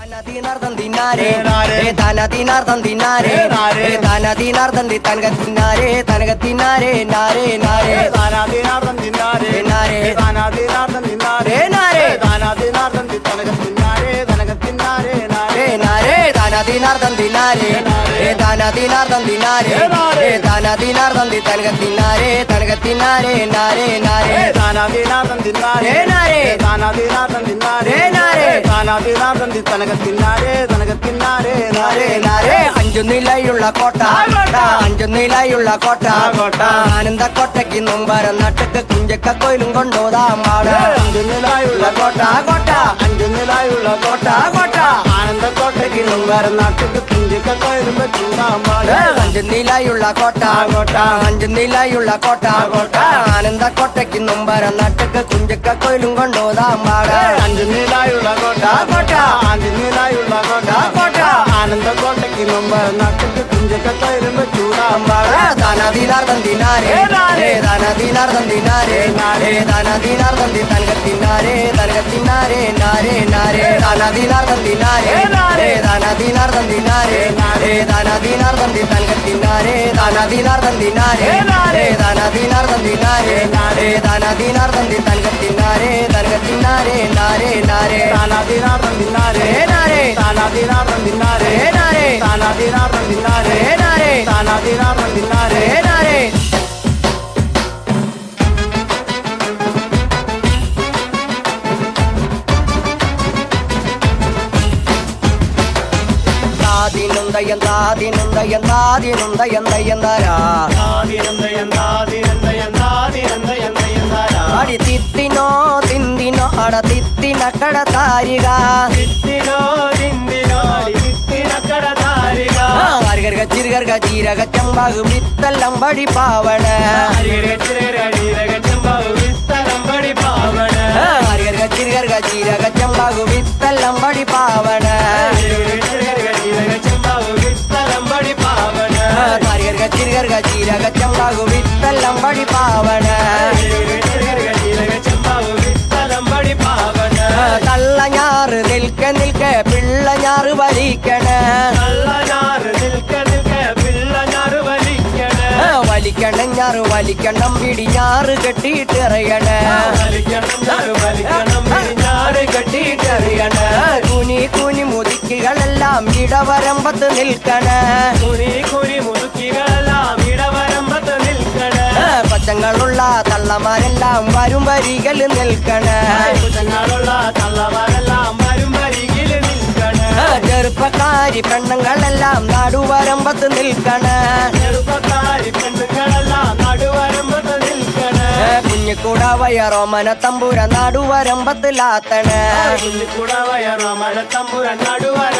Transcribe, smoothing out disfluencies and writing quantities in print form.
Dinardan dinare, dana dinardan dinare, dana dinardan di tanaga dinare, tanaga dinare, nare nare, dana dinardan dinare, nare, dana dinardan dinare, nare, dana dinardan di tanaga dinare, tanaga dinare, nare nare, dana dinardan dinare, dana dinardan dinare, dana dinardan di tanaga dinare, tanaga dinare, nare nare, dana dinardan dinare, nare, dana dinardan dinare, nare, dana dinardan di tanaga dinare, tanaga dinare, nare nare. അഞ്ചു നിലയുള്ള കോട്ട അഞ്ചു നിലയുള്ള കോട്ട ആനന്ദ കോട്ടയ്ക്ക് മുമ്പരം നട്ടക്ക് കുഞ്ചക്ക കോയിലും കൊണ്ടോതാം പാട അഞ്ചു നിലയുള്ള കോട്ട കോട്ട അഞ്ചു നിലയുള്ള കോട്ട കോട്ട ആനന്ദ കോട്ടയ്ക്ക് മുമ്പരം നട്ടക്ക് കുഞ്ചക്ക കോയിലും ചൂടാൻ പാട അഞ്ചു നിലയുള്ള കോട്ട അഞ്ചു നിലയുള്ള കോട്ട ആനന്ദ കോട്ടയ്ക്ക് മുമ്പരം നട്ടക്ക് കുഞ്ചക്ക കോയിലും കൊണ്ടോതാം പാട അഞ്ചു നിലയുള്ള കോട്ട അഞ്ചു നിലയുള്ള കോട്ട ആനന്ദ കോട്ടയ്ക്ക് മുമ്പ് നട്ടക്ക് കുഞ്ചക്ക കോയിലും ചൂടാൻ പാട ദാനദീനാർദ്ദം ദിനാരേ ദാനദീനാർദ്ദം ദിനാരേ ദാനദീനാർദ്ദം ദി തനകത്തിനാരേ തനകത്തിനാരേ നാരേ നാരേ ദാനദീനാർദ്ദം ദിനാരേ ദാനദീനാർദ്ദം ദിനാരേ ദാനദീനാർദ്ദം ദി തനകത്തിനാരേ ദാനദീനാർദ്ദം ദിനാരേ ദാനദീനാർദ്ദം ദിനാരേ ദാനദീനാർദ്ദം ദി തനകത്തിനാരേ തനകത്തിനാരേ നാരേ നാരേ ദാനദീനാർദ്ദം ദിനാരേ ദാനദീനാർദ്ദം ദിനാരേ ദാനദീനാർദ്ദം ദിനാരേ ദാനദീനാർദ്ദം ദിനാരേ താദിനുന്തയം താദിനുന്തയം താദിനുന്തയം തയ്യന്തരാ അടി തിത്തിനോ തിന്തിനോ അട തിത്തിനക്കട താരിക അരികർഗ ചിരുകർഗ ജീരക ചമ്പാകു വിത്തല്ലം പടി പാവണ അരികർഗ ചിരുകർഗ ജീരക ചമ്പാകു വിത്തല്ലം പടി പാവണ അരികർഗ ചിരുകർഗ ജീരക ചമ്പാകു വിത്തല്ലം പടി പാവണ കള്ളഞ്ഞാറ് നിൽക്ക നിൽക്ക പിള്ളഞ്ഞാറ് വലിക്കണ വലിക്കണഞ്ഞാറ് വലിക്കണം പിടിഞ്ഞാറ് കെട്ടിയിട്ടെറിയണ കുനി കുനി മുതുക്കികളെല്ലാം ഇടവരമ്പത്ത് നിൽക്കണ പച്ചങ്ങളുള്ള തള്ളമാരെല്ലാം വരും വരികൾ നിൽക്കണ ചെറുപ്പക്കാരി പെണ്ണുങ്ങളെല്ലാം നടുവരമ്പത്ത് നിൽക്കണ കുഞ്ഞിക്കൂട വയറോമന തമ്പുര നടുവരമ്പത്തിലാത്തണ കുഞ്ഞിക്കൂട വയറോമന തമ്പുര നടുവര